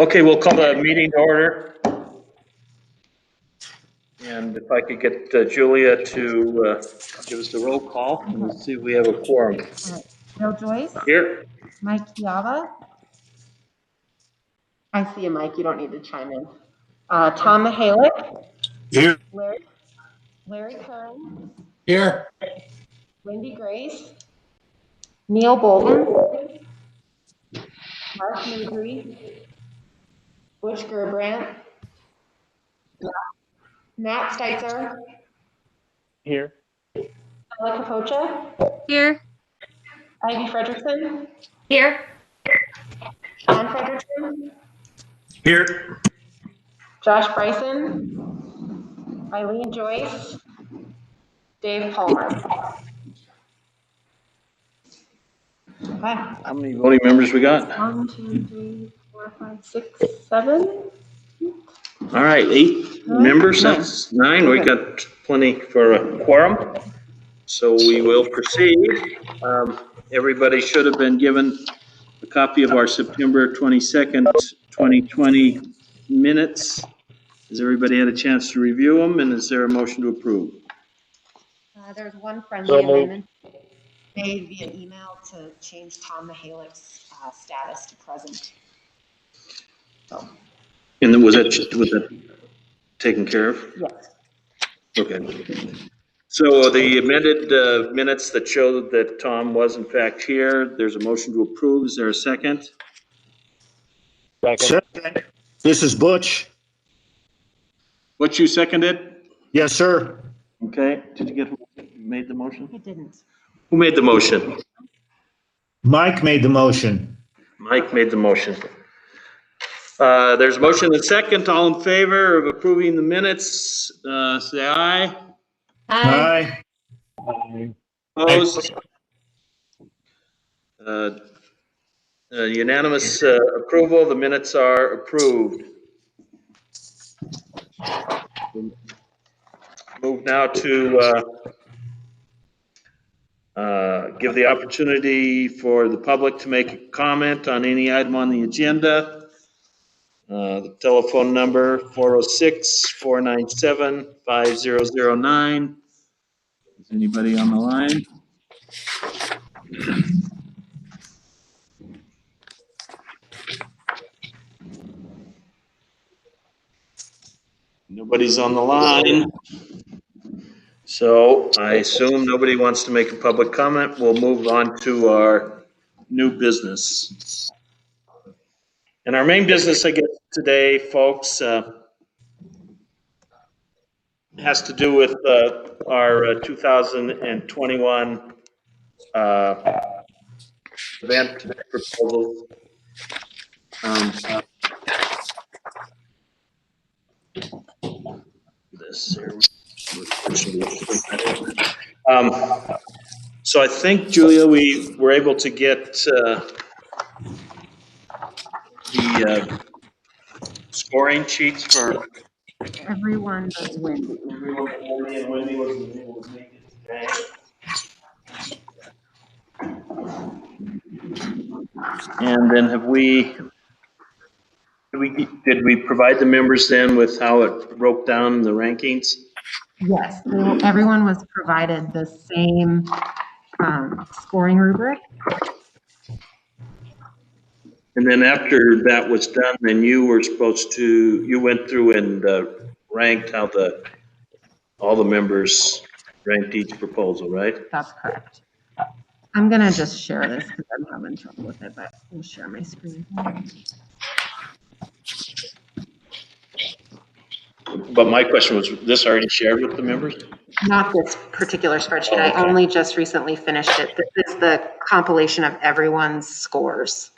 Okay, we'll call the meeting to order. And if I could get Julia to give us the roll call, and let's see if we have a quorum. All right. Bill Joyce? Here. Mike Chiava? I see you, Mike. You don't need to chime in. Tom Mihalik? Here. Larry Kern? Here. Wendy Grace? Neil Bolton? Mark Mabry? Butch Gerbrandt? Matt Steitzer? Here. Ella Capocha? Here. Ivy Frederickson? Here. Sean Frederickson? Here. Josh Bryson? Eileen Joyce? Dave Palmer? Okay. How many voting members we got? 1, 2, 3, 4, 5, 6, 7. All right, 8 members, that's 9. We got plenty for a quorum. So we will proceed. Everybody should have been given a copy of our September 22nd, 2020 minutes. Has everybody had a chance to review them, and is there a motion to approve? There's one friendly amendment made via email to change Tom Mihalik's status to present. So. And then was that taken care of? Yes. Okay. So the amended minutes that show that Tom was in fact here, there's a motion to approve. Is there a second? Second. This is Butch. What, you seconded? Yes, sir. Okay. Did you get who made the motion? I didn't. Who made the motion? Mike made the motion. Mike made the motion. There's a motion and second. All in favor of approving the minutes, say aye. Aye. Opposed? Unanimous approval. The minutes are approved. Move now to give the opportunity for the public to make a comment on any item on the agenda. The telephone number 406-497-5009. Is anybody on the line? Nobody's on the line. So I assume nobody wants to make a public comment. We'll move on to our new business. And our main business, I guess, today, folks, has to do with our 2021 event proposals. This here. So I think, Julia, we were able to get the scoring sheets for Everyone but Wendy. and Wendy wasn't able to make it today. And then did we provide the members then with how it broke down the rankings? Yes, everyone was provided the same scoring rubric. And then after that was done, then you went through and ranked how all the members ranked each proposal, right? That's correct. I'm gonna just share this because I'm having trouble with it, but I'll share my screen. But my question was this already shared with the members? Not this particular spreadsheet. I only just recently finished it. This is the compilation of everyone's scores.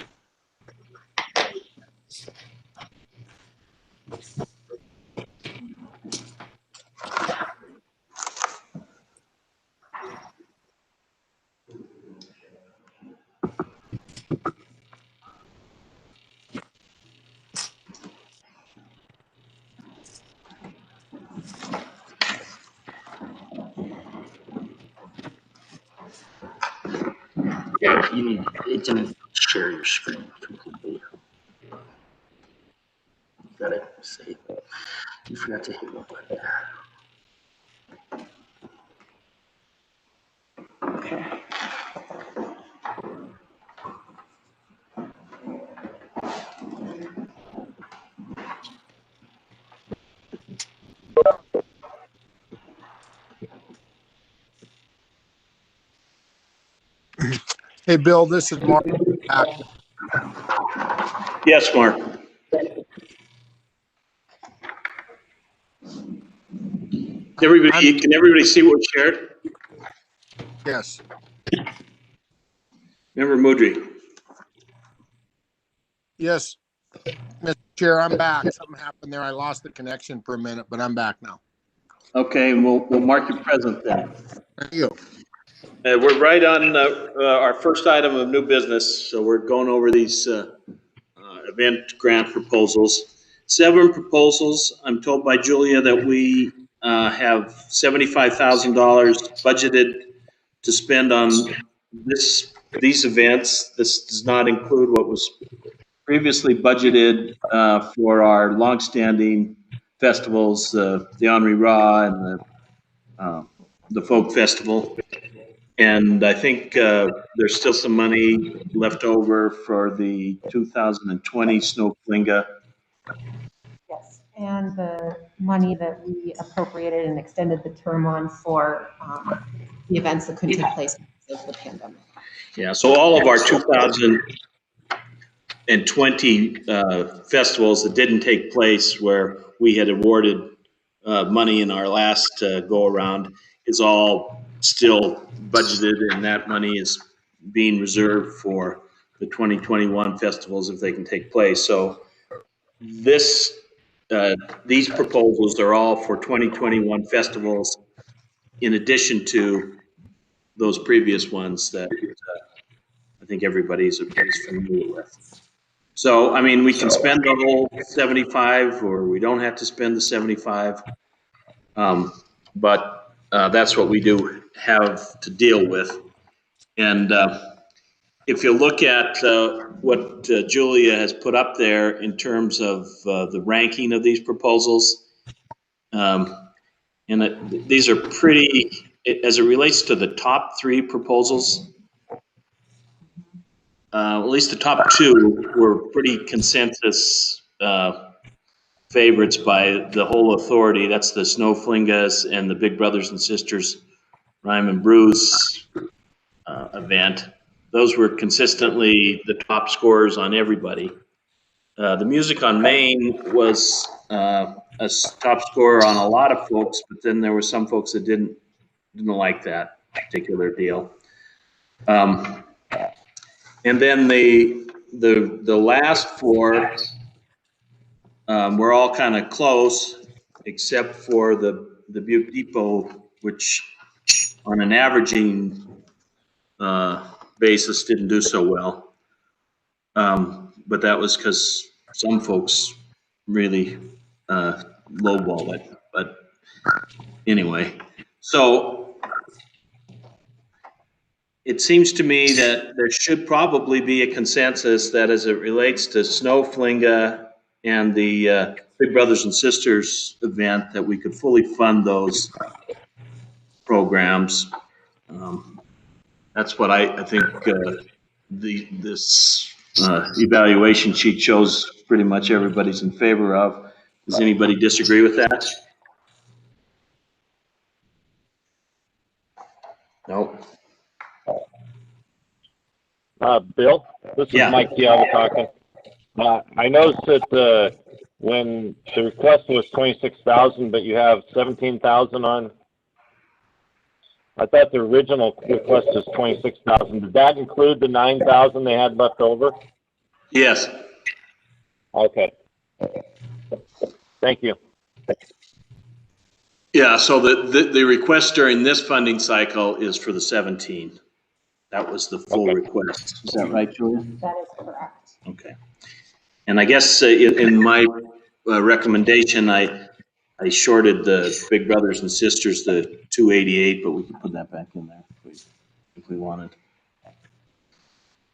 You need, it didn't share your screen completely. You gotta say, you forgot to hit one button there. Okay. Hey, Bill, this is Mark. Yes, Mark. Can everybody see what was shared? Yes. Member Mudry. Yes, Mr. Chair, I'm back. Something happened there. I lost the connection for a minute, but I'm back now. Okay, and we'll mark you present then. Thank you. We're right on our first item of new business, so we're going over these event grant proposals. 7 proposals. I'm told by Julia that we have $75,000 budgeted to spend on these events. This does not include what was previously budgeted for our longstanding festivals, the Henri Ra and the Folk Festival. And I think there's still some money left over for the 2020 Snow Flinga. Yes, and the money that we appropriated and extended the term on for the events that couldn't take place because of the pandemic. Yeah, so all of our 2020 festivals that didn't take place where we had awarded money in our last go around is all still budgeted, and that money is being reserved for the 2021 festivals if they can take place. So these proposals are all for 2021 festivals in addition to those previous ones that I think everybody's familiar with. So, I mean, we can spend the whole 75 or we don't have to spend the 75. But that's what we do have to deal with. And if you look at what Julia has put up there in terms of the ranking of these proposals, these are pretty, as it relates to the top 3 proposals, at least the top 2 were pretty consensus favorites by the whole authority. That's the Snow Flingas and the Big Brothers and Sisters Rhyme and Brews event. Those were consistently the top scorers on everybody. The Music on Main was a top scorer on a lot of folks, but then there were some folks that didn't like that particular deal. And then the last 4 were all kind of close, except for the Butte Depot, which on an averaging basis didn't do so well. But that was because some folks really lowballed it. But anyway, so it seems to me that there should probably be a consensus that as it relates to Snow Flinga and the Big Brothers and Sisters event, that we could fully fund those programs. That's what I think this evaluation sheet shows pretty much everybody's in favor of. Does anybody disagree with that? No. Bill, this is Yeah. Mike Diallo talking. I noticed that when the request was 26,000, but you have 17,000 on. I thought the original request was 26,000. Did that include the 9,000 they had left over? Yes. Okay. Thank you. Yeah, so the request during this funding cycle is for the 17. That was the full request. Is that right, Julia? That is correct. Okay. And I guess in my recommendation, I shorted the Big Brothers and Sisters to 288, but we could put that back in there if we wanted.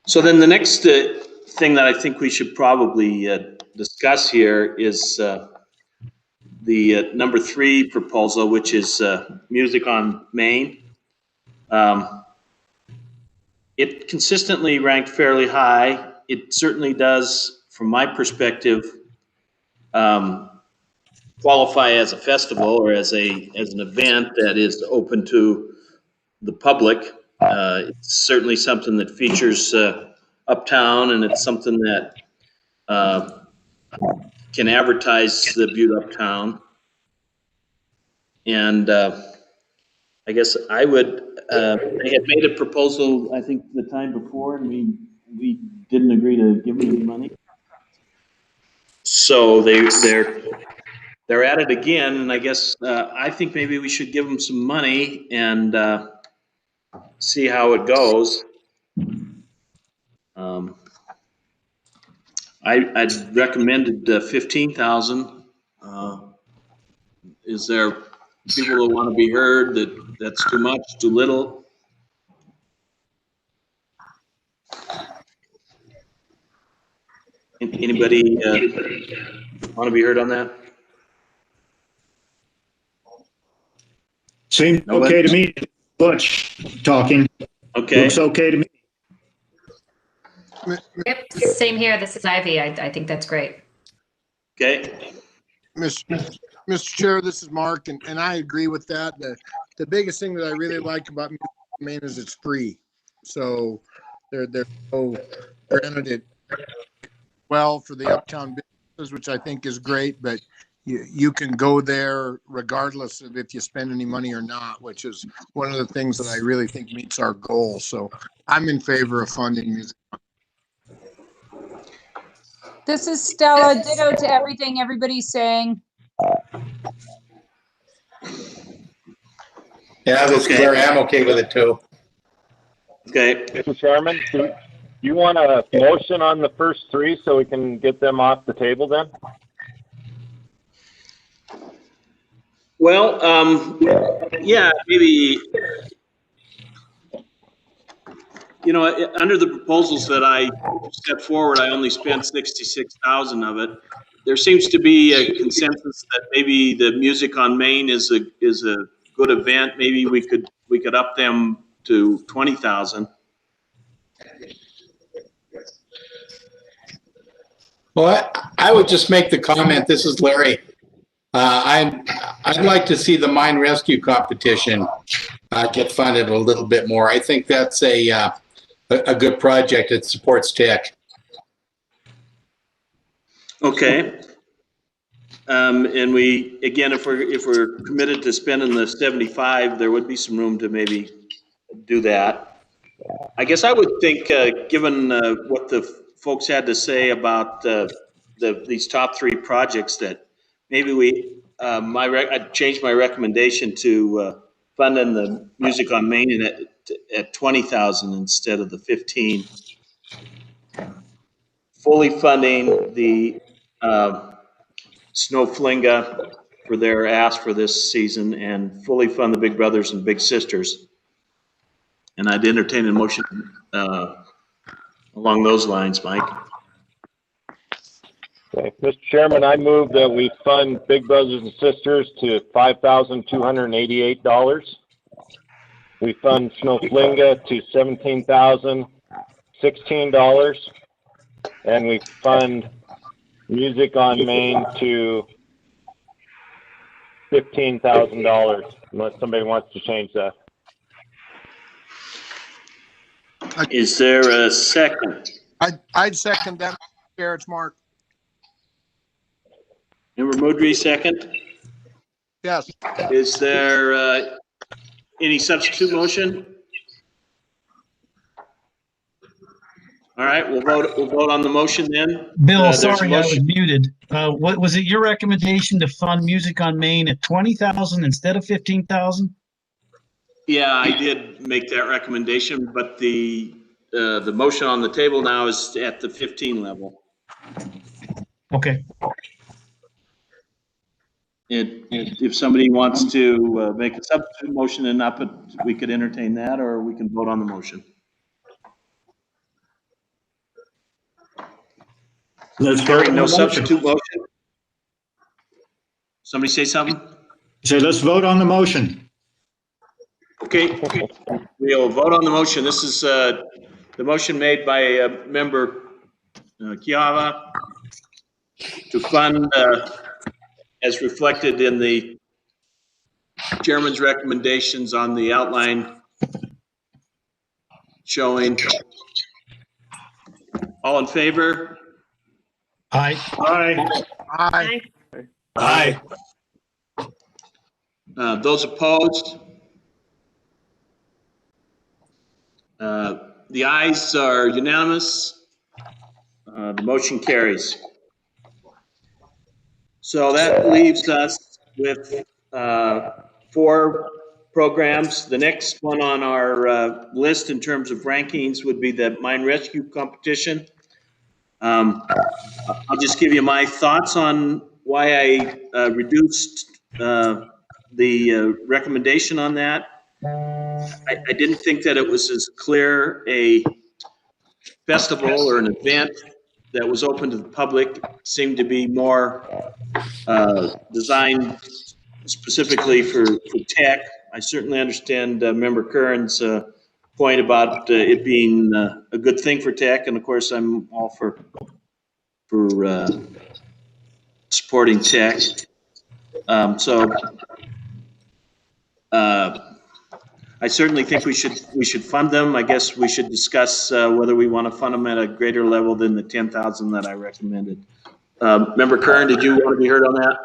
So then the next thing that I think we should probably discuss here is the number 3 proposal, which is Music on Main. It consistently ranked fairly high. It certainly does, from my perspective, qualify as a festival or as an event that is open to the public. It's certainly something that features uptown, and it's something that can advertise the Butte uptown. And I guess I would. They had made a proposal, I think, the time before, and we didn't agree to give them any money. So they're at it again, and I guess I think maybe we should give them some money and see how it goes. I'd recommended 15,000. Is there people that want to be heard that's too much, too little? Anybody want to be heard on that? Seems okay to me. Butch talking. Okay. Looks okay to me. Yep, same here. This is Ivy. I think that's great. Okay. Mr. Chair, this is Mark, and I agree with that. The biggest thing that I really like about Music on Main is it's free. So they're granted it well for the uptown businesses, which I think is great, but you can go there regardless of if you spend any money or not, which is one of the things that I really think meets our goal. So I'm in favor of funding music. This is Stella. Ditto to everything everybody's saying. Yeah, this is Larry. I'm okay with it too. Okay. Mr. Chairman, do you want a motion on the first 3 so we can get them off the table then? Well, yeah, maybe, under the proposals that I set forward, I only spent 66,000 of it. There seems to be a consensus that maybe the Music on Main is a good event. Maybe we could up them to 20,000. Well, I would just make the comment, this is Larry. I'd like to see the mine rescue competition get funded a little bit more. I think that's a good project. It supports tech. Okay. And we, again, if we're committed to spending the 75, there would be some room to maybe do that. I guess I would think, given what the folks had to say about these top 3 projects, that maybe I'd change my recommendation to funding the Music on Main at 20,000 instead of the 15. Fully funding the Snow Flinga for their ask for this season, and fully fund the Big Brothers and Big Sisters. And I'd entertain a motion along those lines, Mike. Okay. Mr. Chairman, I move that we fund Big Brothers and Sisters to $5,288. We fund Snow Flinga to $17,016. And we fund Music on Main to $15,000, unless somebody wants to change that. Is there a second? I'd second that, Chair. It's Mark. Member Moudry, second. Yes. Is there any substitute motion? All right, we'll vote on the motion then. Bill, sorry, I was muted. What was it? Your recommendation to fund Music on Main at 20,000 instead of 15,000? Yeah, I did make that recommendation, but the motion on the table now is at the 15 level. Okay. If somebody wants to make a substitute motion and up it, we could entertain that, or we can vote on the motion. Let's vote Hearing on no the motion. substitute motion. Somebody say something? So let's vote on the motion. Okay, we'll vote on the motion. This is the motion made by member Kiava to fund, as reflected in the chairman's recommendations on the outline showing. All in favor? Aye. Aye. Aye. Those opposed? The ayes are unanimous. The motion carries. So that leaves us with 4 programs. The next one on our list in terms of rankings would be the mine rescue competition. I'll just give you my thoughts on why I reduced the recommendation on that. I didn't think that it was as clear a festival or an event that was open to the public. It seemed to be more designed specifically for tech. I certainly understand Member Curran's point about it being a good thing for tech, and of course I'm all for supporting tech. I certainly think we should fund them. I guess we should discuss whether we want to fund them at a greater level than the 10,000 that I recommended. Member Curran, did you want to be heard on that?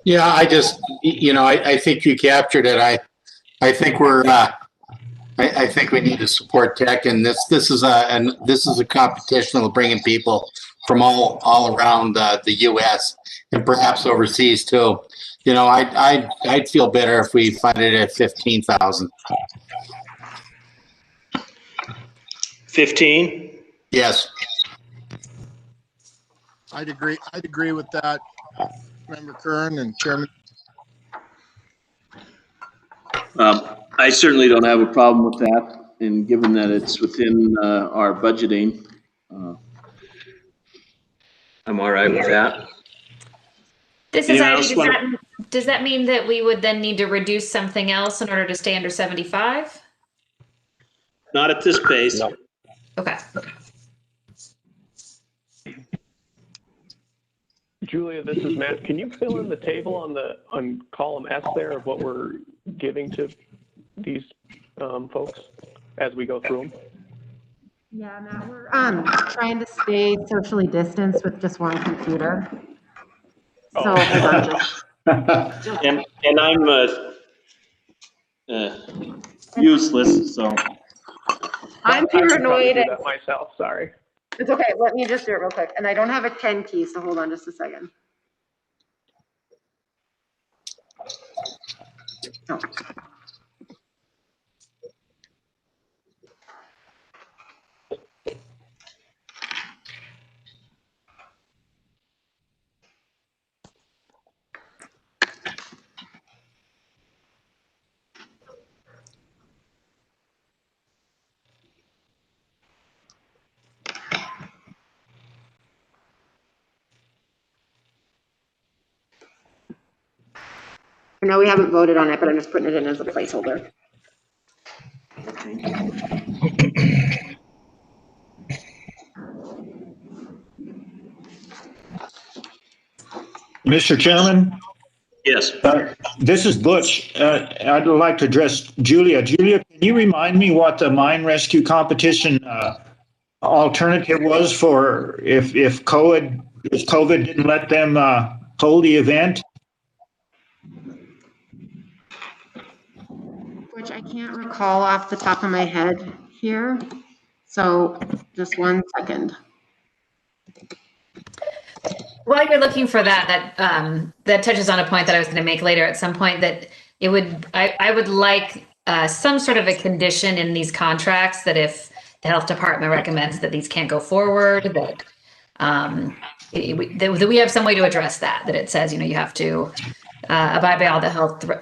Yeah, I just, I think you captured it. I think I think we need to support tech, and this is a competition that will bring in people from all around the U.S. and perhaps overseas too. I'd feel better if we funded it at 15,000. 15? Yes. I'd agree with that, Member Curran and Chairman. I certainly don't have a problem with that, and given that it's within our budgeting, I'm all right with that. This is Anyone Ivy. else Does that mean that we would then need to reduce something else in order to stay under 75? Not at this pace. No. Okay. Julia, this is Matt. Can you fill in the table on column S there of what we're giving to these folks as we go through them? Yeah, Matt, we're trying to stay socially distanced with just one computer. So hold on, And I'm useless, so. I'm paranoid. I do that myself, sorry. It's okay. Let me just do it real quick. And I don't have a 10 key, so hold on just a second. Oh. I know we haven't voted on it, but I'm just putting it in as a placeholder. Mr. Chairman, Yes. this is Butch. I'd like to address Julia. Julia, can you remind me what the mine rescue competition alternative was for if COVID didn't let them hold the event? Which I can't recall off the top of my head here. So just one second. While you're looking for that touches on a point that I was going to make later at some point, that I would like some sort of a condition in these contracts that if the health department recommends that these can't go forward, that we have some way to address that it says, you have to abide by all the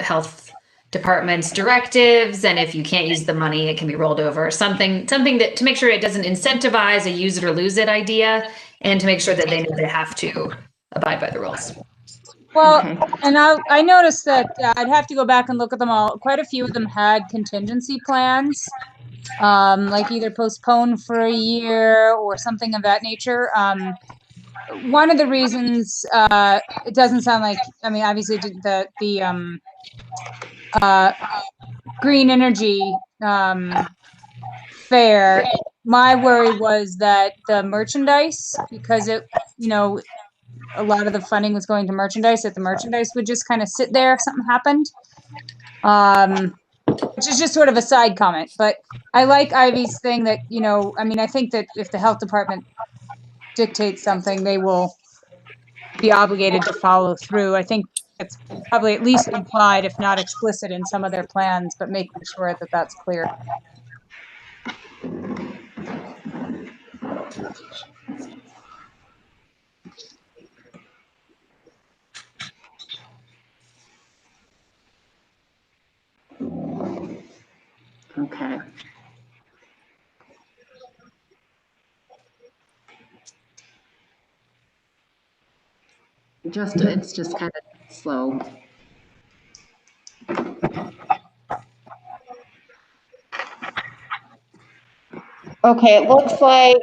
health department's directives, and if you can't use the money, it can be rolled over. Something that to make sure it doesn't incentivize a use it or lose it idea, and to make sure that they know they have to abide by the rules. Well, and I noticed that I'd have to go back and look at them all. Quite a few of them had contingency plans, like either postpone for a year or something of that nature. One of the reasons it doesn't sound like, I mean, obviously the green energy fair, my worry was that the merchandise, because it, a lot of the funding was going to merchandise, that the merchandise would just kind of sit there if something happened. Which is just sort of a side comment, but I like Ivy's thing that, I mean, I think that if the health department dictates something, they will be obligated to follow through. I think it's probably at least implied, if not explicit, in some of their plans, but making sure that that's clear. Okay. It's just kind of slow. Okay, it looks like,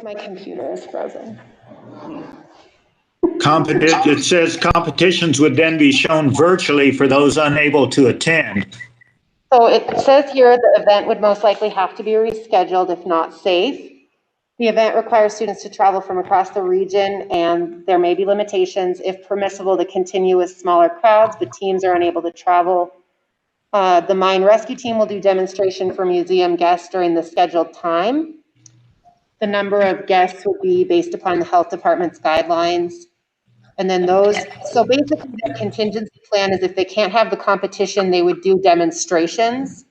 my computer is frozen. It says competitions would then be shown virtually for those unable to attend. So it says here the event would most likely have to be rescheduled if not safe. The event requires students to travel from across the region, and there may be limitations. If permissible, to continue with smaller crowds, but teams are unable to travel. The mine rescue team will do demonstration for museum guests during the scheduled time. The number of guests would be based upon the health department's guidelines. And then so basically the contingency plan is if they can't have the competition, they would do demonstrations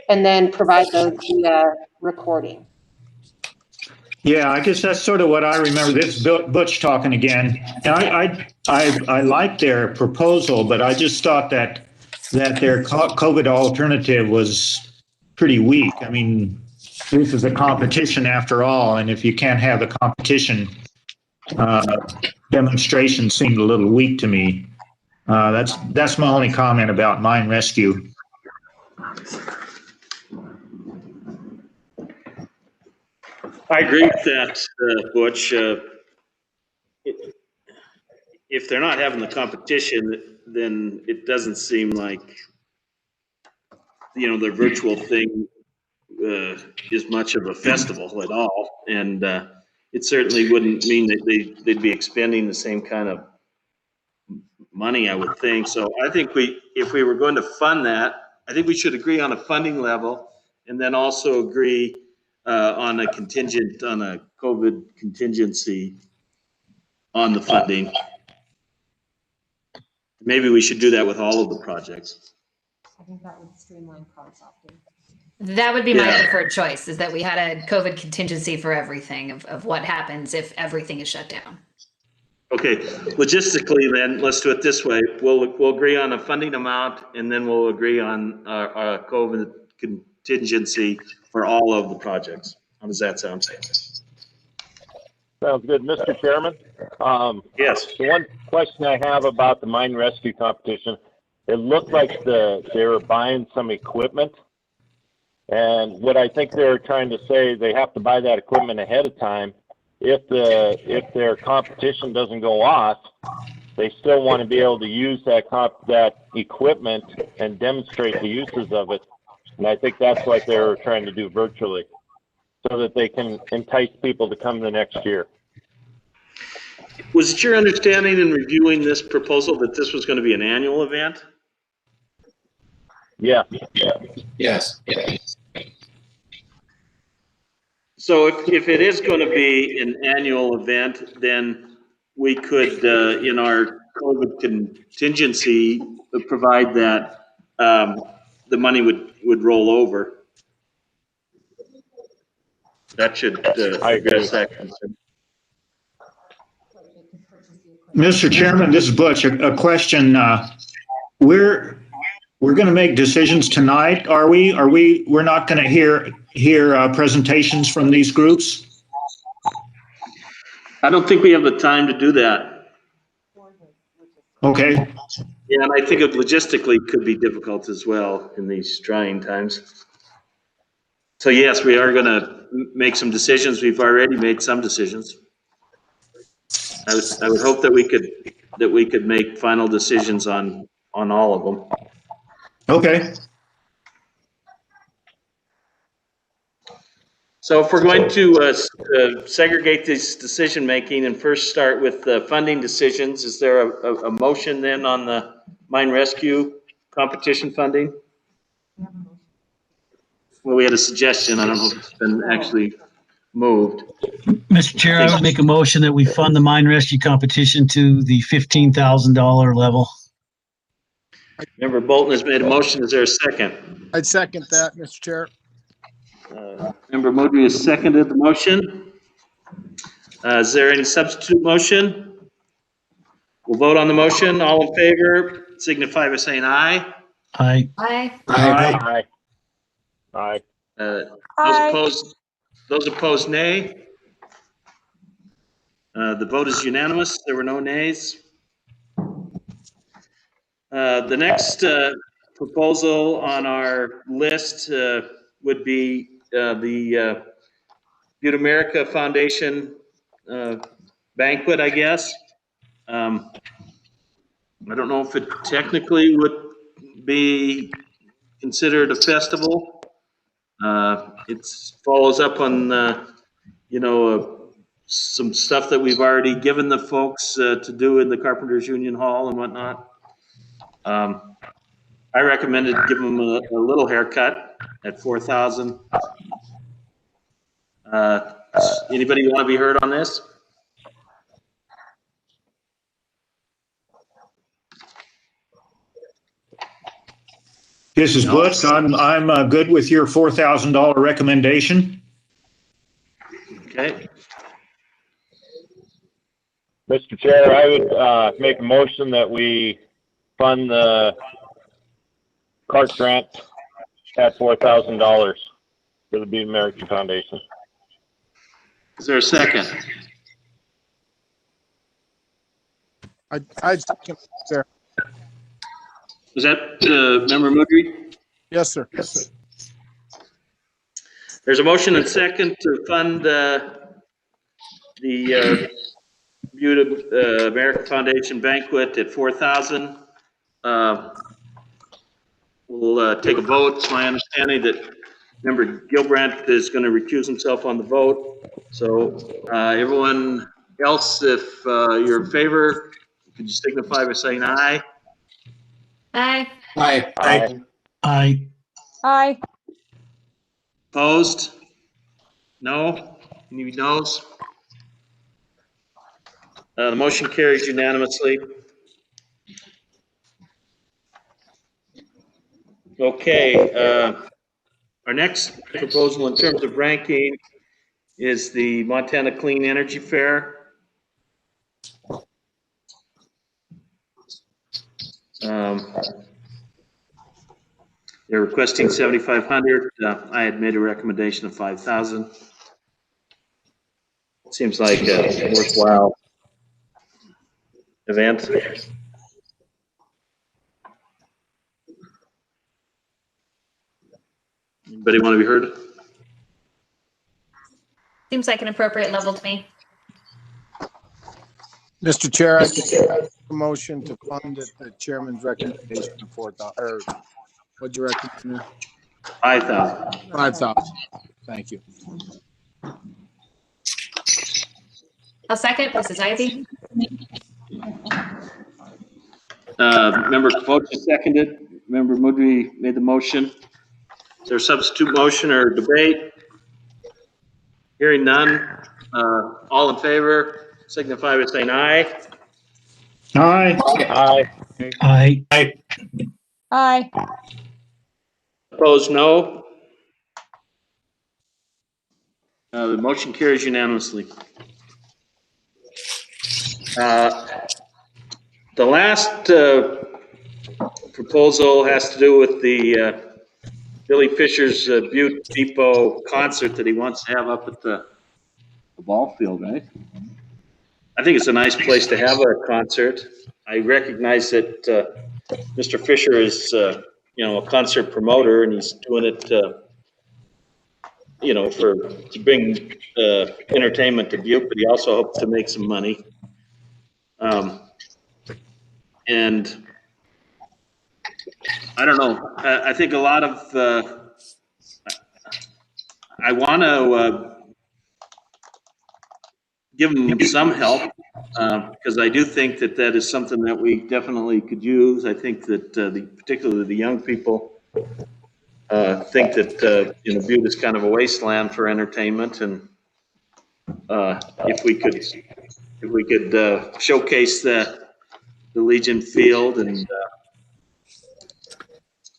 and then provide those via recording. Yeah, I guess that's sort of what I remember. This is Butch talking again. And I like their proposal, but I just thought that their COVID alternative was pretty weak. I mean, this is a competition after all, and if you can't have the competition, demonstration seemed a little weak to me. That's my only comment about mine rescue. I agree with that, Butch. If they're not having the competition, then it doesn't seem like, the virtual thing is much of a festival at all. And it certainly wouldn't mean that they'd be expending the same kind of money, I would think. So I think if we were going to fund that, I think we should agree on a funding level and then also agree on a COVID contingency on the funding. Maybe we should do that with all of the projects. I think that would streamline concepting. That would be my preferred choice, is that we had a COVID contingency for everything of what happens if everything is shut down. Okay, logistically then, let's do it this way. We'll agree on a funding amount, and then we'll agree on our COVID contingency for all of the projects. How does that sound? Sounds good. Mr. Chairman? Yes. The one question I have about the mine rescue competition, it looked like they were buying some equipment. And what I think they're trying to say, they have to buy that equipment ahead of time. If their competition doesn't go off, they still want to be able to use that equipment and demonstrate the uses of it. And I think that's what they're trying to do virtually, so that they can entice people to come the next year. Was it your understanding in reviewing this proposal that this was going to be an annual event? Yeah. Yes. So if it is going to be an annual event, then we could, in our COVID contingency, provide that the money would roll over. That should I agree. address that concern. Mr. Chairman, this is Butch. A question. We're going to make decisions tonight, are we? We're not going to hear presentations from these groups? I don't think we have the time to do that. Okay. Yeah, and I think it logistically could be difficult as well in these trying times. So yes, we are going to make some decisions. We've already made some decisions. I would hope that we could make final decisions on all of them. Okay. So if we're going to segregate this decision making and first start with the funding decisions, is there a motion then on the mine rescue competition funding? Well, we had a suggestion. I don't know if it's been actually moved. Mr. Chair, I would make a motion that we fund the mine rescue competition to the $15,000 level. Member Bolton has made a motion. Is there a second? I'd second that, Mr. Chair. Member Modry has seconded the motion. Is there any substitute motion? We'll vote on the motion. All in favor, signify by saying aye. Aye. Aye. Aye. Aye. Those opposed, nay. The vote is unanimous. There were no nays. The next proposal on our list would be the Butte-America Foundation banquet, I guess. I don't know if it technically would be considered a festival. It follows up on, some stuff that we've already given the folks to do in the Carpenters Union Hall and whatnot. I recommended give them a little haircut at $4,000. Anybody want to be heard on this? This is Butch. I'm good with your $4,000 recommendation. Okay. Mr. Chair, I would make a motion that we fund the CART grant at $4,000 for the Butte-America Foundation. Is there a second? I'd second, sir. Was that Member Mudry? Yes, sir. There's a motion and second to fund the Butte-America Foundation banquet at $4,000. We'll take a vote. It's my understanding that Member Gilbrandt is going to recuse himself on the vote. So everyone else, if you're in favor, could you signify by saying aye? Aye. Aye. Aye. Aye. Aye. Opposed? No? Any noes? The motion carries unanimously. Okay, our next proposal in terms of ranking is the Montana Clean Energy Fair. They're requesting 7,500. I had made a recommendation of 5,000. Seems like a worthwhile event. Anybody want to be heard? Seems like an appropriate level to me. Mr. Chair, I make a motion to fund it, the chairman's recommendation of 4,000, or what'd you recommend? 5,000. 5,000. Thank you. I'll second. This is Ivy. Member Kavocha seconded. Member Mudry made the motion. Is there a substitute motion or debate? Hearing none. All in favor, signify by saying aye. Aye. Aye. Aye. Aye. Aye. Opposed, no. The motion carries unanimously. The last proposal has to do with the Billy Fisher's Butte Depot concert that he wants to have up at the ball field, right? I think it's a nice place to have a concert. I recognize that Mr. Fisher is, a concert promoter, and he's doing it, to bring entertainment to Butte, but he also hopes to make some money. And I don't know. I think a lot of I want to give them some help because I do think that is something that we definitely could use. I think that particularly the young people think that Butte is kind of a wasteland for entertainment, and if we could showcase the Legion Field, and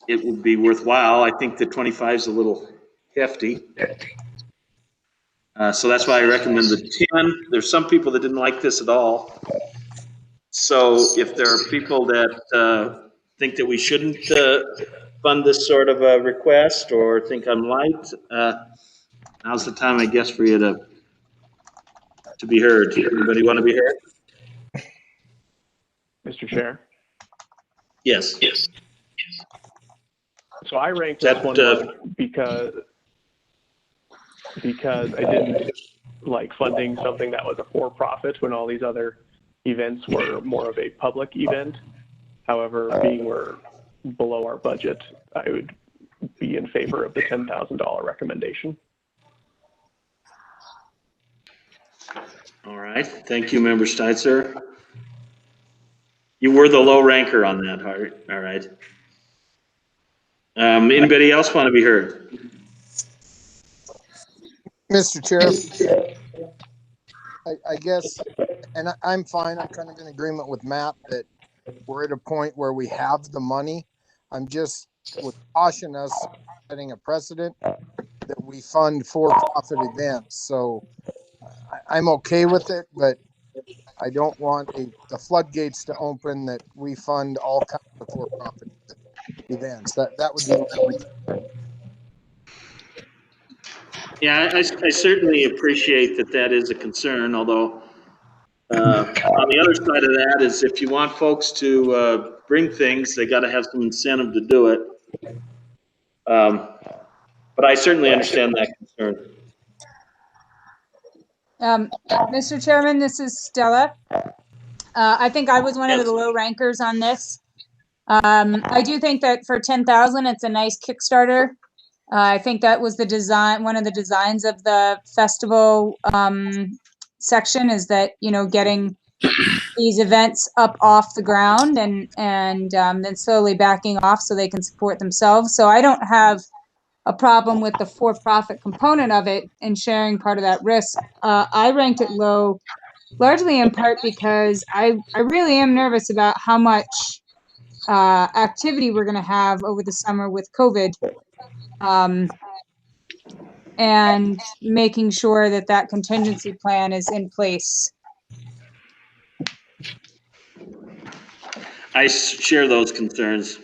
it would be worthwhile. I think the 25 is a little hefty. So that's why I recommend the 10. There's some people that didn't like this at all. So if there are people that think that we shouldn't fund this sort of a request, or think I'm light, now's the time, I guess, for you to be heard. Anybody want to be heard? Mr. Chair? Yes. So I ranked this one low because I didn't like funding something that was a for-profit when all these other events were more of a public event. However, being we're below our budget, I would be in favor of the $10,000 recommendation. All right. Thank you, Member Steitzer. You were the low ranker on that, all right. Anybody else want to be heard? Mr. Chair, I guess, and I'm fine. I'm kind of in agreement with Matt that we're at a point where we have the money. I'm just would caution us setting a precedent that we fund for-profit events. So I'm okay with it, but I don't want the floodgates to open that we fund all kinds of for-profit events. That would be my Yeah, I certainly appreciate that is a concern, although on the other side of that is if you want folks to bring things, they got to have some incentive to do it. But I certainly understand that concern. Mr. Chairman, this is Stella. I think I was one of the low rankers on this. I do think that for 10,000, it's a nice Kickstarter. I think that was the design, one of the designs of the festival section is that, getting these events up off the ground and then slowly backing off so they can support themselves. So I don't have a problem with the for-profit component of it and sharing part of that risk. I ranked it low, largely in part because I really am nervous about how much activity we're going to have over the summer with COVID. And making sure that contingency plan is in place. I share those concerns.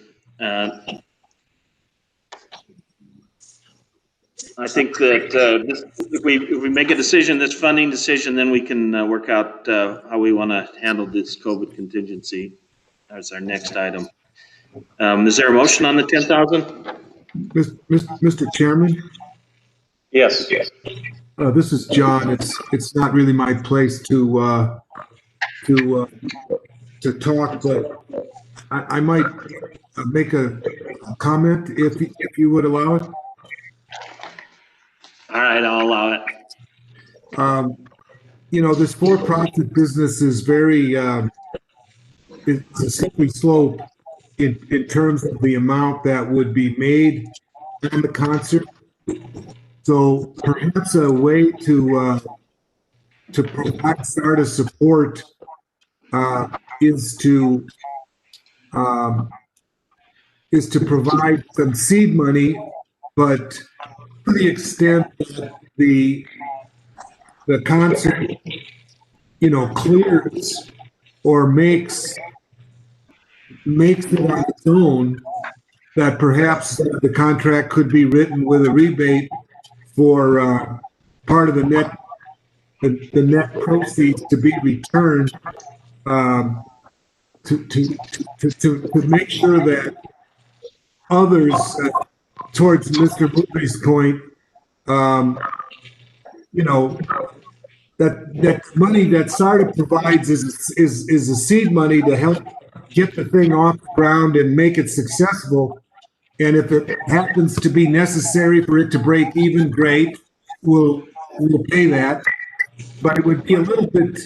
I think that if we make a decision, this funding decision, then we can work out how we want to handle this COVID contingency as our next item. Is there a motion on the 10,000? Mr. Chairman? Yes. This is John. It's not really my place to talk, but I might make a comment if you would allow it. All right, I'll allow it. This for-profit business is very it's a slippery slope in terms of the amount that would be made on the concert. So perhaps a way to provide SARTA support is to provide some seed money, but to the extent that the concert, clears or makes makes it on its own, that perhaps the contract could be written with a rebate for part of the net proceeds to be returned, to make sure that others, towards Mr. Booby's point, that money that SARTA provides is a seed money to help get the thing off the ground and make it successful. And if it happens to be necessary for it to break even, great, we'll pay that. But it would be a little bit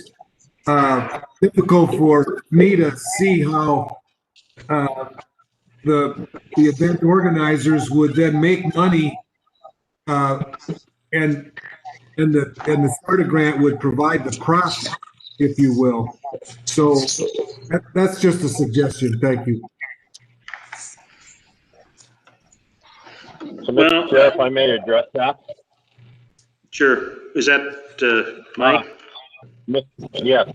difficult for me to see how the event organizers would then make money, and the SARTA grant would provide the profit, if you will. So that's just a suggestion. Thank you. So, Mr. Chair, if I may address that? Sure. Is that Mike? Yes.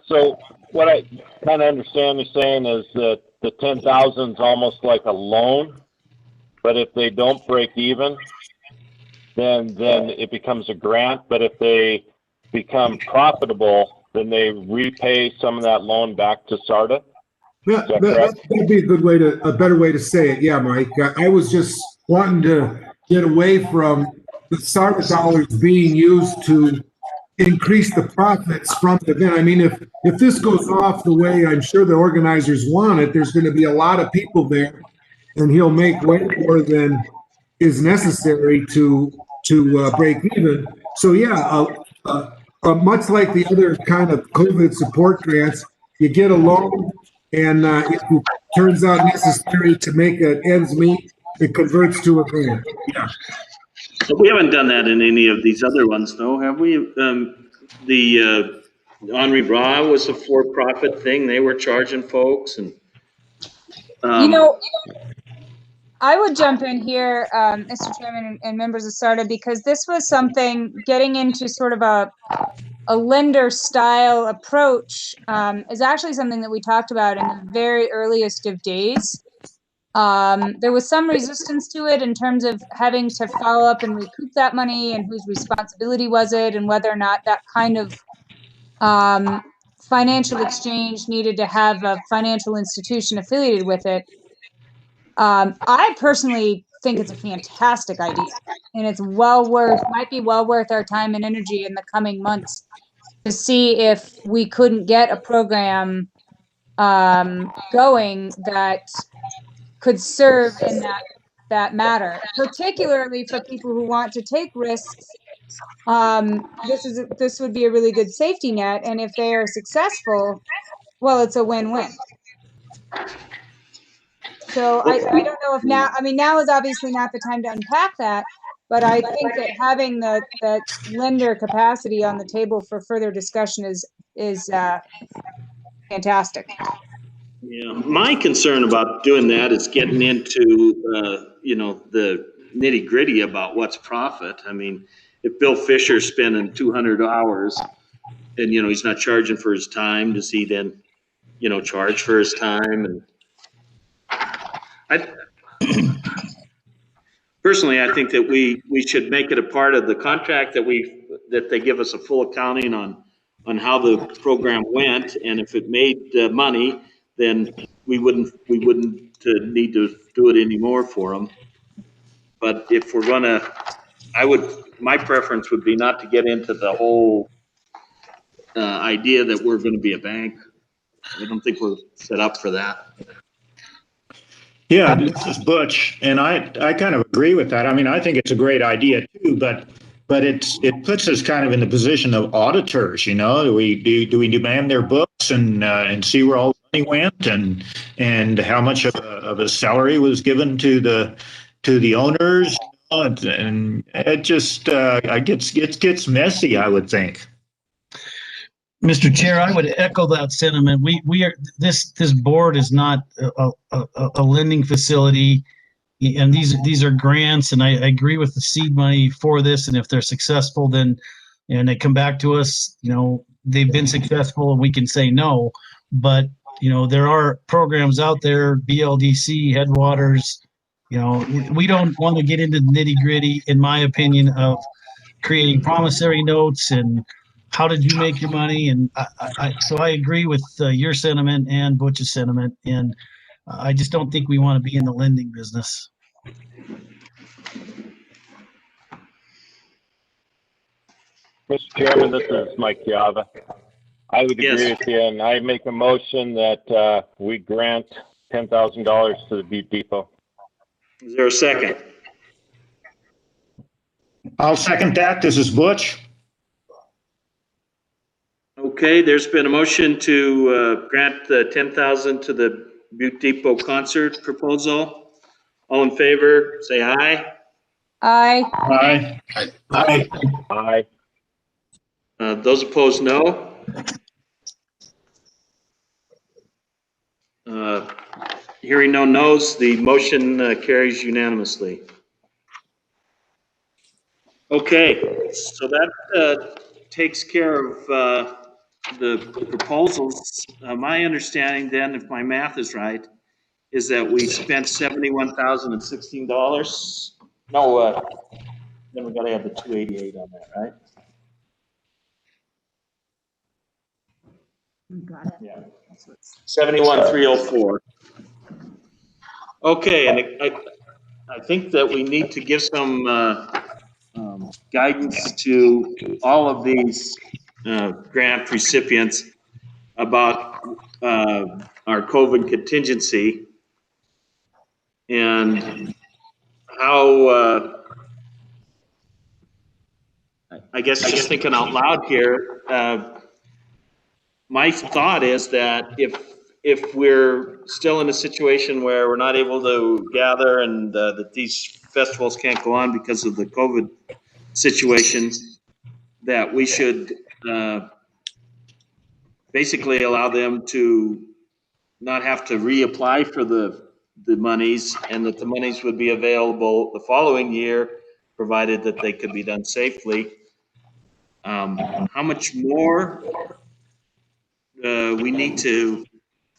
So what I kind of understand you saying is that the 10,000 is almost like a loan, but if they don't break even, then it becomes a grant. But if they become profitable, then they repay some of that loan back to SARTA. Yeah, that'd be a better way to say it. Yeah, Mike. I was just wanting to get away from the SARTA dollars being used to increase the profits from the event. I mean, if this goes off the way I'm sure the organizers want it, there's going to be a lot of people there, and he'll make way more than is necessary to break even. So yeah, much like the other kind of COVID support grants, you get a loan, and if it turns out necessary to make it ends meet, it converts to a grant. Yeah. So we haven't done that in any of these other ones, though, have we? The Henri Bra was a for-profit thing. They were charging folks, and I would jump in here, Mr. Chairman and members of SARTA, because this was something getting into sort of a lender style approach is actually something that we talked about in the very earliest of days. There was some resistance to it in terms of having to follow up and recoup that money and whose responsibility was it, and whether or not that kind of financial exchange needed to have a financial institution affiliated with it. I personally think it's a fantastic idea, and it's might be well worth our time and energy in the coming months to see if we couldn't get a program going that could serve in that matter, particularly for people who want to take risks. This would be a really good safety net, and if they are successful, well, it's a win-win. So I don't know if now is obviously not the time to unpack that, but I think that having that lender capacity on the table for further discussion is fantastic. yeah, my concern about doing that is getting into the nitty gritty about what's profit. I mean, if Bill Fisher's spending 200 hours and he's not charging for his time, does he then charge for his time? And personally, I think that we should make it a part of the contract that they give us a full accounting on how the program went, and if it made money, then we wouldn't need to do it anymore for them. But if we're gonna, my preference would be not to get into the whole idea that we're going to be a bank. I don't think we're set up for that. Yeah, this is Butch, and I kind of agree with that. I mean, I think it's a great idea too, but it puts us kind of in the position of auditors. Do we demand their books and see where all the money went and how much of a salary was given to the owners, and it just gets messy, I would think. Mr. Chair, I would echo that sentiment. We are this board is not a lending facility, and these are grants. And I agree with the seed money for this. And if they're successful, then and they come back to us, they've been successful, and we can say no. But there are programs out there, BLDC, Headwaters. We don't want to get into the nitty gritty, in my opinion, of creating promissory notes and how did you make your money? And so I agree with your sentiment and Butch's sentiment. And I just don't think we want to be in the lending business. Mr. Chairman, this is Mike Chiava. I would agree with you, and I make a motion that we grant $10,000 to the Butte Depot. Is there a second? I'll second that. This is Butch. Okay, there's been a motion to grant the $10,000 to the Butte Depot concert proposal. All in favor, say aye. Aye. Aye. Aye. Aye. Those opposed, no. Hearing no no's, the motion carries unanimously. Okay, so that takes care of the proposals. My understanding then, if my math is right, is that we spent $71,016. No, then we gotta have the 288 on that, right? Got it. Yeah. 71,304. Okay, and I think that we need to give some guidance to all of these grant recipients about our COVID contingency and how, I guess just thinking out loud here, my thought is that if we're still in a situation where we're not able to gather and that these festivals can't go on because of the COVID situation, that we should basically allow them to not have to reapply for the monies, and that the monies would be available the following year, provided that they could be done safely. How much more we need to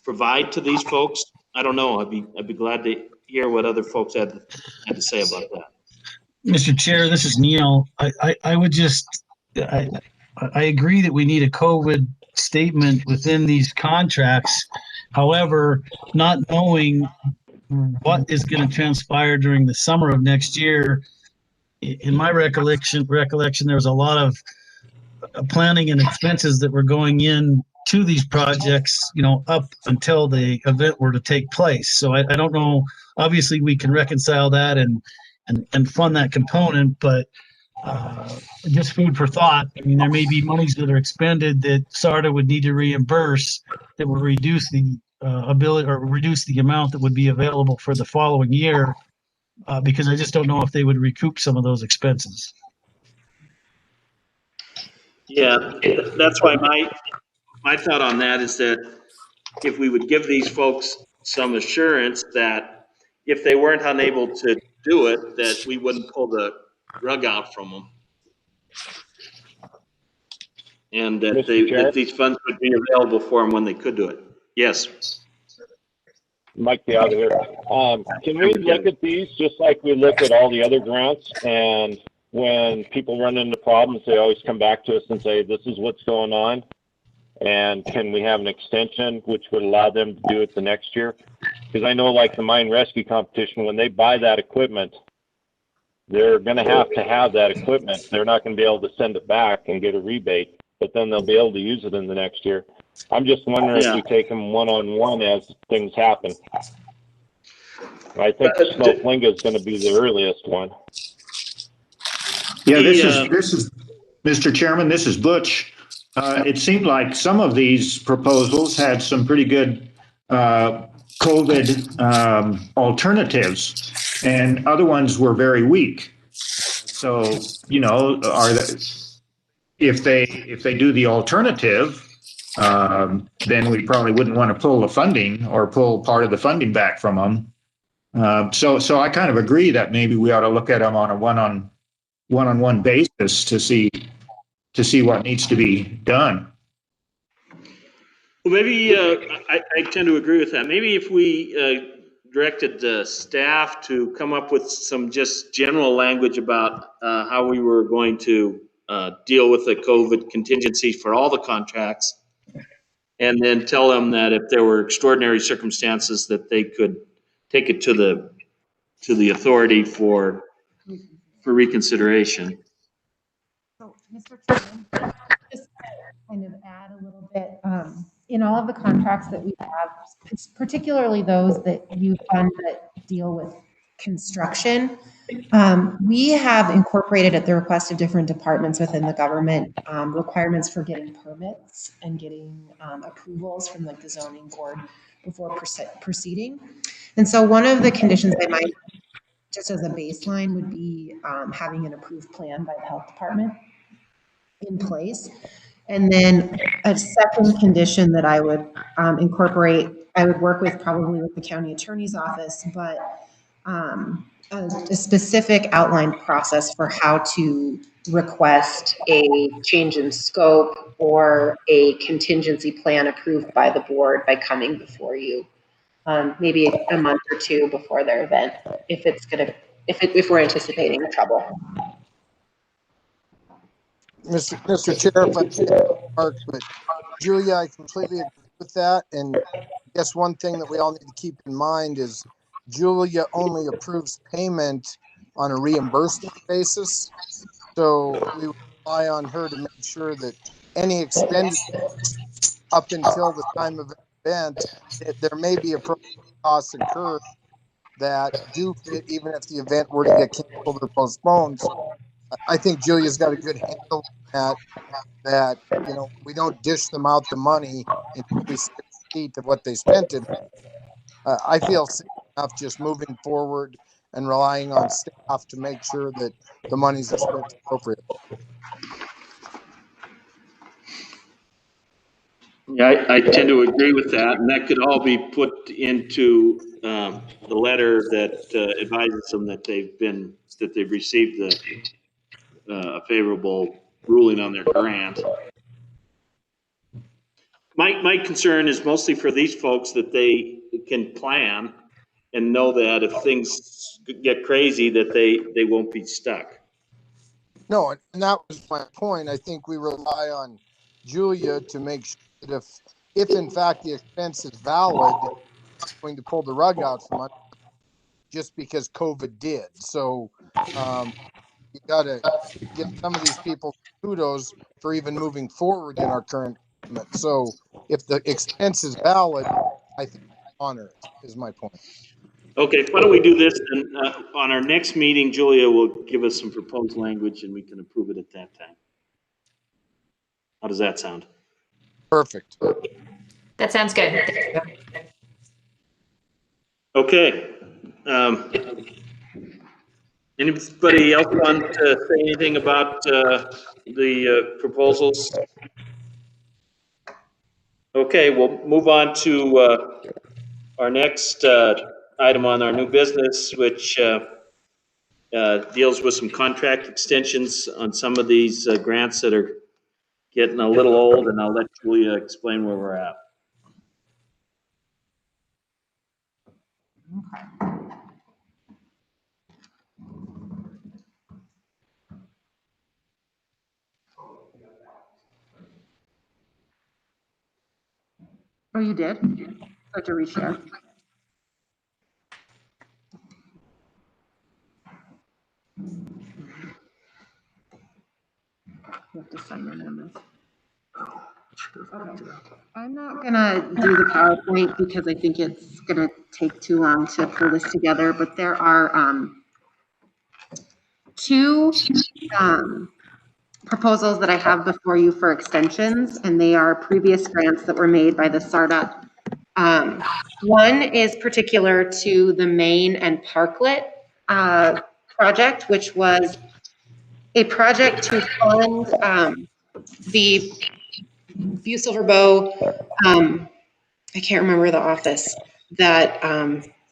provide to these folks, I don't know. I'd be glad to hear what other folks had to say about that. Mr. Chair, this is Neil. I would just, I agree that we need a COVID statement within these contracts. However, not knowing what is going to transpire during the summer of next year, in my recollection, there was a lot of planning and expenses that were going in to these projects, up until the event were to take place. So I don't know. Obviously, we can reconcile that and fund that component, but just food for thought. I mean, there may be monies that are expended that SARTA would need to reimburse that would reduce the ability or reduce the amount that would be available for the following year, because I just don't know if they would recoup some of those expenses. Yeah, that's why my thought on that is that if we would give these folks some assurance that if they weren't unable to do it, that we wouldn't pull the rug out from them. And that that these funds would be available for them when they could do it. Yes. Mike, the other here. Can we look at these just like we look at all the other grants? And when people run into problems, they always come back to us and say, this is what's going on. And can we have an extension which would allow them to do it the next year? Because I know, like the mine rescue competition, when they buy that equipment, they're going to have that equipment. They're not going to be able to send it back and get a rebate, but then they'll be able to use it in the next year. I'm just wondering if we take them one-on-one as things happen. I think Snowflinga is going to be the earliest one. Yeah, this is Mr. Chairman, this is Butch. It seemed like some of these proposals had some pretty good COVID alternatives, and other ones were very weak. So, if they do the alternative, then we probably wouldn't want to pull the funding or pull part of the funding back from them. So I kind of agree that maybe we ought to look at them on a one-on-one basis to see what needs to be done. Well, maybe, I tend to agree with that. Maybe if we, directed the staff to come up with some just general language about, how we were going to, deal with the COVID contingencies for all the contracts. And then tell them that if there were extraordinary circumstances, that they could take it to the authority for reconsideration. So, Mr. Chairman, just kind of add a little bit, in all of the contracts that we have, particularly those that you fund that deal with construction, we have incorporated at the request of different departments within the government, requirements for getting permits and getting approvals from like the zoning board before proceeding. And so one of the conditions they might, just as a baseline, would be having an approved plan by the health department in place. And then a second condition that I would incorporate, I would work with probably with the county attorney's office, but a specific outlined process for how to request a change in scope or a contingency plan approved by the board by coming before you, maybe a month or two before their event, if we're anticipating trouble. Mr. Chair, if I may, Mark, but Julia, I completely agree with that. And I guess one thing that we all need to keep in mind is Julia only approves payment on a reimbursement basis. So we rely on her to make sure that any expenditure up until the time of the event, there may be appropriate costs incurred that do fit even if the event were to get canceled or postponed. So I think Julia's got a good handle on that, you know, we don't dish them out the money until we see a receipt of what they spent it. I feel safe enough just moving forward and relying on staff to make sure that the money's spent appropriately. Yeah, I tend to agree with that, and that could all be put into the letter that advises them that they've received a favorable ruling on their grant. My concern is mostly for these folks that they can plan and know that if things get crazy, that they won't be stuck. No, and that was my point. I think we rely on Julia to make sure that if in fact the expense is valid, not going to pull the rug out from under just because COVID did. So you got to give some of these people kudos for even moving forward in our current government. So if the expense is valid, I think honor it is my point. Okay, why don't we do this, and on our next meeting, Julia will give us some proposed language and we can approve it at that time. How does that sound? Perfect. That sounds good. Okay. Anybody else want to say anything about the proposals? Okay, we'll move on to our next item on our new business, which deals with some contract extensions on some of these grants that are getting a little old, and I'll let Julia explain where we're at. Oh, you did? I have to reshare. You have to sign in on this. Okay. I'm not gonna do the PowerPoint because I think it's gonna take too long to pull this together, but there are two proposals that I have before you for extensions, and they are previous grants that were made by the SARTA. One is particular to the Main and Parklet project, which was a project to fund the Butte-Silver I can't remember the office that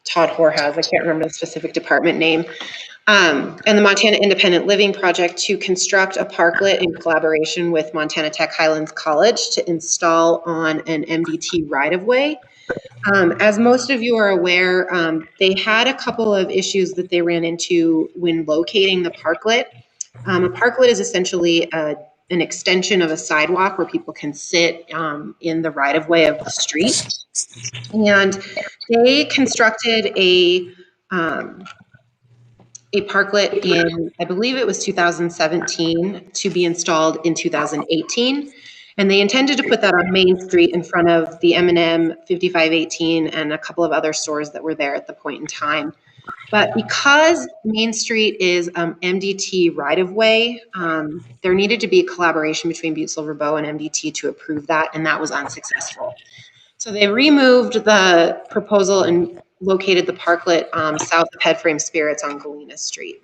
Todd Hoare has. I can't remember the specific department name. and the Montana Independent Living Project to construct a parklet in collaboration with Montana Tech Highlands College to install on an MDT right-of-way. As most of you are aware, they had a couple of issues that they ran into when locating the parklet. A parklet is essentially an extension of a sidewalk where people can sit in the right-of-way of the street. And they constructed a parklet in, I believe it was 2017, to be installed in 2018. And they intended to put that on Main Street in front of the M&M 5518 and a couple of other stores that were there at the point in time. But because Main Street is MDT right-of-way, there needed to be a collaboration between Butte-Silver Bow and MDT to approve that, and that was unsuccessful. So they removed the proposal and located the parklet south of Headframe Spirits on Galena Street.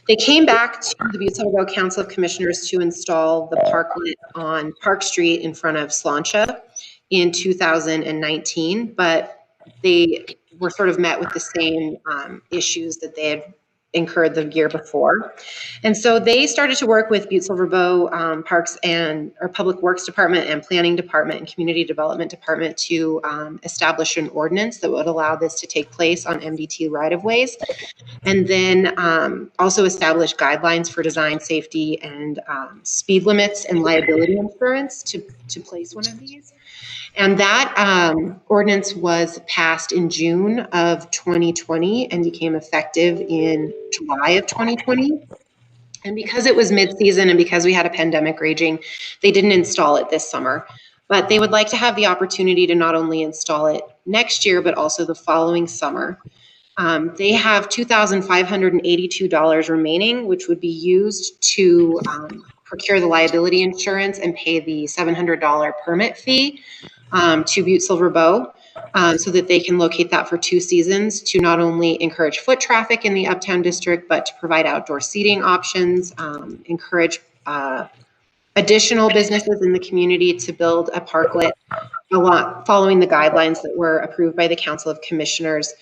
They came back to the Butte-Silver Bow Council of Commissioners to install the parklet on Park Street in front of Slancha in 2019, but they were sort of met with the same issues that they had incurred the year before. And so they started to work with Butte-Silver Bow Parks or Public Works Department and Planning Department and Community Development Department to establish an ordinance that would allow this to take place on MDT right-of-ways. And then also establish guidelines for design, safety, and speed limits and liability insurance to place one of these. And that ordinance was passed in June of 2020 and became effective in July of 2020. And because it was mid-season and because we had a pandemic raging, they didn't install it this summer. But they would like to have the opportunity to not only install it next year, but also the following summer. They have $2,582 remaining, which would be used to procure the liability insurance and pay the $700 permit fee to Butte-Silver Bow so that they can locate that for 2 seasons to not only encourage foot traffic in the Uptown District, but to provide outdoor seating options, encourage additional businesses in the community to build a parklet following the guidelines that were approved by the Council of Commissioners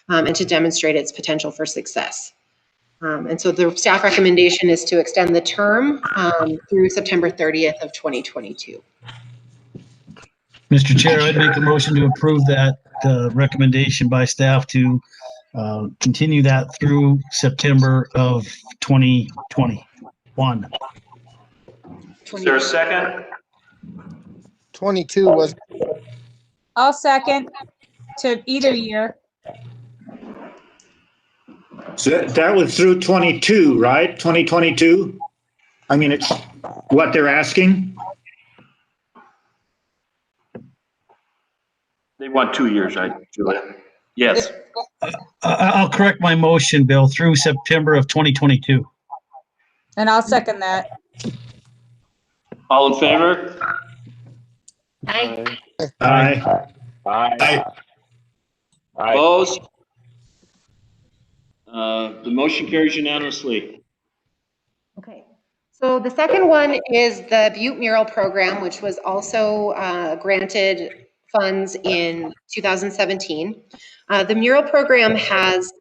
and to demonstrate its potential for success. And so the staff recommendation is to extend the term through September 30th of 2022. Mr. Chair, I'd make a motion to approve that recommendation by staff to continue that through September of 2021. Is there a second? 22 was. I'll second to either year. So that was through 22, right? 2022? I mean, it's what they're asking? They want 2 years, right, Julia? Yes. I'll correct my motion, Bill, through September of 2022. And I'll second that. All in favor? Aye. Aye. Aye. Opposed? The motion carries unanimously. Okay. So the second one is the Butte Mural Program, which was also granted funds in 2017. The mural program has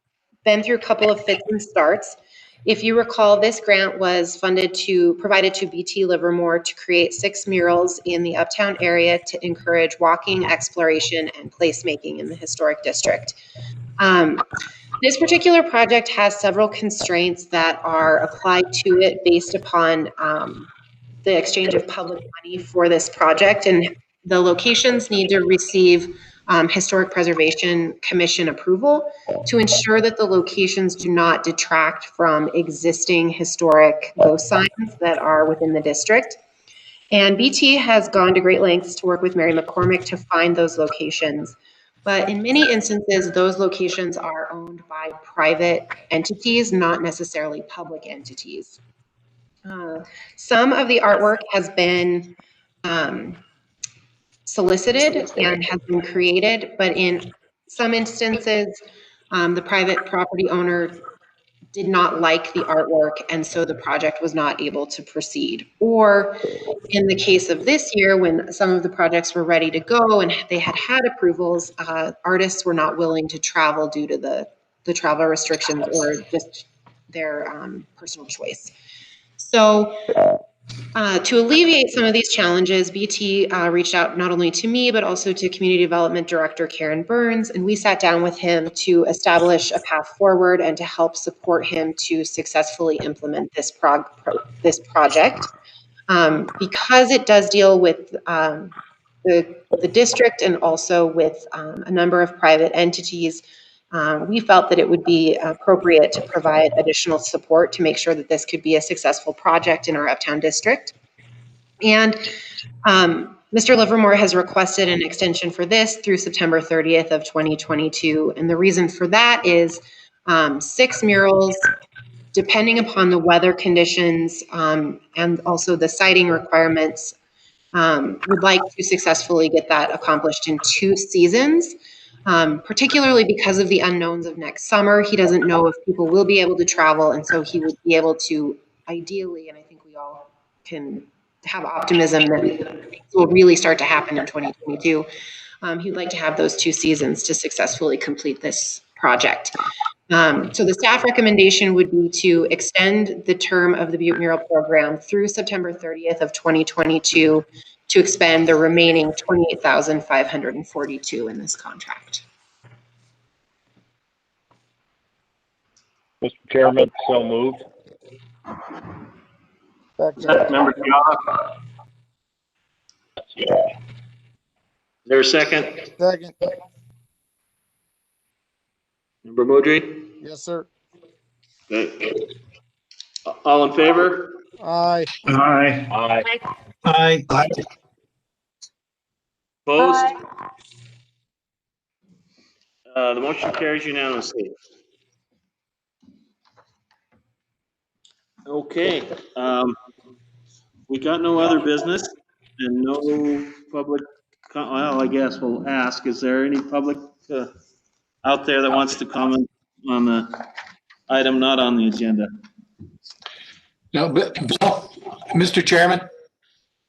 been through a couple of fits and starts. If you recall, this grant was provided to BT Livermore to create 6 murals in the Uptown area to encourage walking, exploration, and placemaking in the historic district. This particular project has several constraints that are applied to it based upon the exchange of public money for this project, and the locations need to receive Historic Preservation Commission approval to ensure that the locations do not detract from existing historic ghost signs that are within the district. And BT has gone to great lengths to work with Mary McCormick to find those locations. But in many instances, those locations are owned by private entities, not necessarily public entities. Some of the artwork has been solicited and has been created, but in some instances, the private property owner did not like the artwork, and so the project was not able to proceed. Or in the case of this year, when some of the projects were ready to go and they had approvals, artists were not willing to travel due to the the travel restrictions or just their personal choice. So to alleviate some of these challenges, BT reached out not only to me, but also to Community Development Director Karen Burns, and we sat down with him to establish a path forward and to help support him to successfully implement this project. Because it does deal with the district and also with a number of private entities, we felt that it would be appropriate to provide additional support to make sure that this could be a successful project in our Uptown district. And Mr. Livermore has requested an extension for this through September 30th of 2022. And the reason for that is 6 murals, depending upon the weather conditions and also the siting requirements, would like to successfully get that accomplished in 2 seasons, particularly because of the unknowns of next summer. He doesn't know if people will be able to travel, and so he would be able to ideally, and I think we all can have optimism that it will really start to happen in 2022. He'd like to have those 2 seasons to successfully complete this project. So the staff recommendation would be to extend the term of the Butte Mural Program through September 30th of 2022 to expend the remaining $28,542 in this contract. Mr. Chairman, so moved. Member Shaw. Is there a second? Second. Member Moudry? Yes, sir. Okay. All in favor? Aye. Aye. Aye. Aye. Opposed? The motion carries unanimously. Okay, we got no other business and no public, well, I guess we'll ask, is there any public out there that wants to comment on the item not on the agenda? No, but Bill, Mr. Chairman?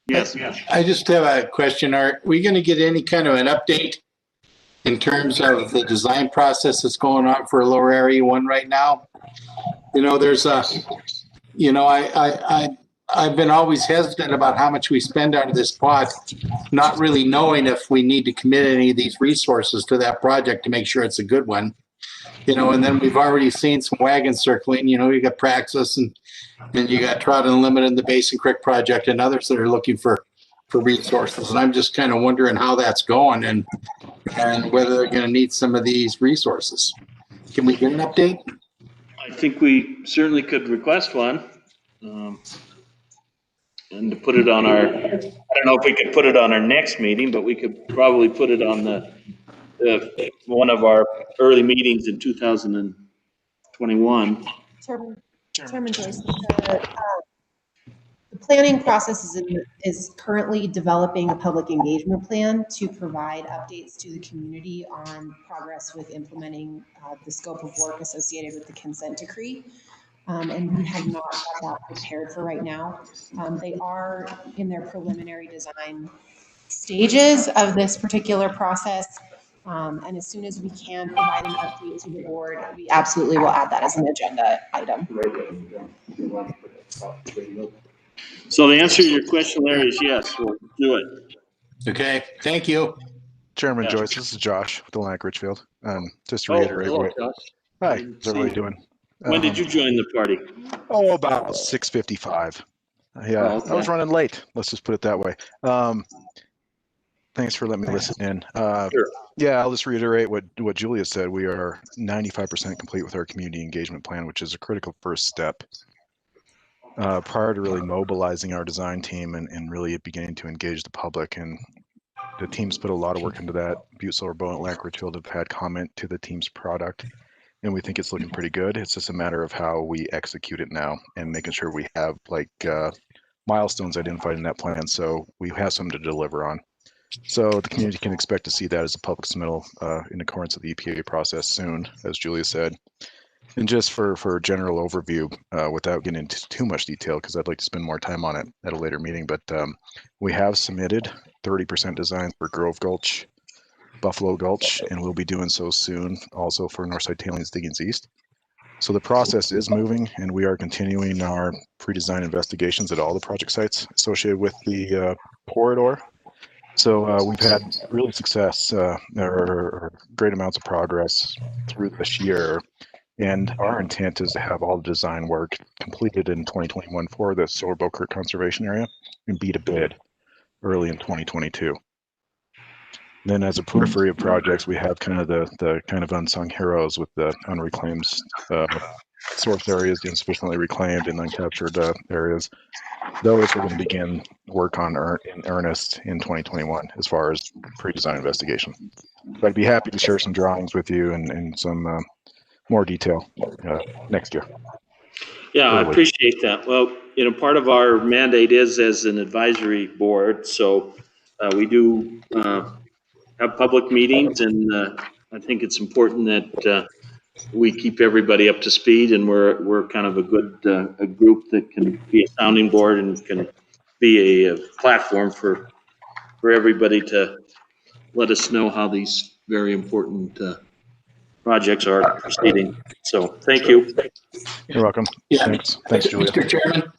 Yes. I just have a question. Are we going to get any kind of an update in terms of the design process that's going on for lower area 1 right now? You know, there's a, you know, I've been always hesitant about how much we spend out of this pot, not really knowing if we need to commit any of these resources to that project to make sure it's a good one. You know, and then we've already seen some wagons circling. You know, you got Praxis and you got Trout Unlimited and the Basin Creek Project and others that are looking for resources. And I'm just kind of wondering how that's going and whether they're going to need some of these resources. Can we get an update? I think we certainly could request one. And to put it on our, I don't know if we could put it on our next meeting, but we could probably put it on the one of our early meetings in 2021. Chairman Joyce, the planning process is currently developing a public engagement plan to provide updates to the community on progress with implementing the scope of work associated with the consent decree. And we have not got that prepared for right now. They are in their preliminary design stages of this particular process. And as soon as we can provide an update to the board, we absolutely will add that as an agenda item. So the answer to your question, Larry, is yes, we'll do it. Okay, thank you. Chairman Yeah. Joyce, this is Josh with the Atlantic Richfield. Just to Oh, reiterate hello, what, Josh. hi, how's everybody doing? When did you join the party? Oh, about 6:55. Yeah, Oh, okay. I was running late. Let's just put it that way. Thanks for letting me listen in. Sure. Yeah, I'll just reiterate what Julia said. We are 95% complete with our community engagement plan, which is a critical first step prior to really mobilizing our design team and really beginning to engage the public. And the team's put a lot of work into that. Butte-Silver, and Atlantic Richfield have had comment to the team's product, and we think it's looking pretty good. It's just a matter of how we execute it now and making sure we have like milestones identified in that plan, so we have something to deliver on. So the community can expect to see that as a public submittal in accordance with the EPA process soon, as Julia said. And just for a general overview, without getting into too much detail, because I'd like to spend more time on it at a later meeting, but we have submitted 30% design for Grove Gulch Buffalo Gulch, and we'll be doing so soon also for Northside Tailings Diggings East. So the process is moving, and we are continuing our pre-design investigations at all the project sites associated with the corridor. So we've had really success, or great amounts of progress through this year. And our intent is to have all the design work completed in 2021 for the Silver Bow Creek Conservation Area and be to bid early in 2022. Then as a periphery of projects, we have kind of the kind of unsung heroes with the unreclaimed source areas, the insufficiently reclaimed and uncaptured areas. Those we're going to begin work on in earnest in 2021 as far as pre-design investigation. But I'd be happy to share some drawings with you and some more detail next year. Yeah, I appreciate that. Well, part of our mandate is as an advisory board, so we do have public meetings, and I think it's important that we keep everybody up to speed, and we're kind of a good a group that can be a sounding board and can be a platform for everybody to let us know how these very important projects are proceeding. So thank you. You're welcome. Yeah. Thanks, Julia. Mr. Chairman.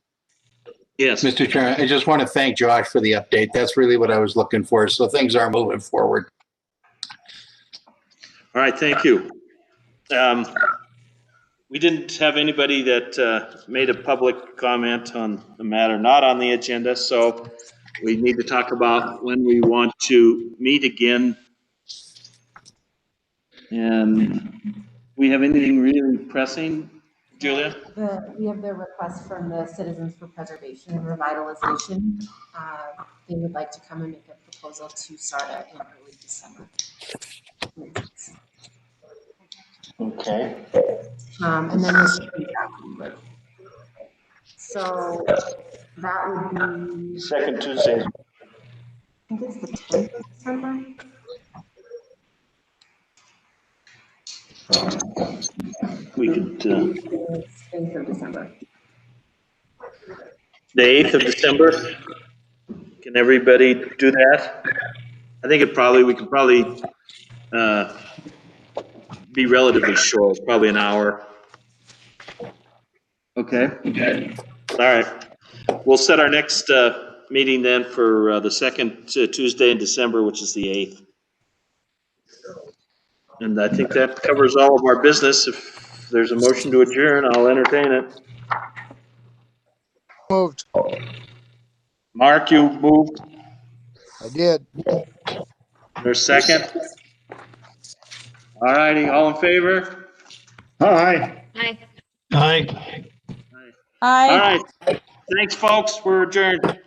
Yes. Mr. Chairman, I just want to thank Josh for the update. That's really what I was looking for. So things are moving forward. All right, thank you. We didn't have anybody that made a public comment on the matter not on the agenda, so we need to talk about when we want to meet again. And we have anything really pressing, Julia? We have the request from the Citizens for Preservation and Revitalization. They would like to come and make a proposal to SARTA in early December. Okay. And then this feedback. So that would be Second Tuesday. I think it's the 10th of December. We could, 8th of December. the 8th of December. Can everybody do that? I think we could probably be relatively short, probably an hour. Okay. All right. We'll set our next meeting then for the second Tuesday in December, which is the 8th. And I think that covers all of our business. If there's a motion to adjourn, I'll entertain it. Moved. Mark, you moved? I did. There's a second? All righty, all in favor? Hi. Hi. Aye. All right. Thanks, folks. We're adjourned.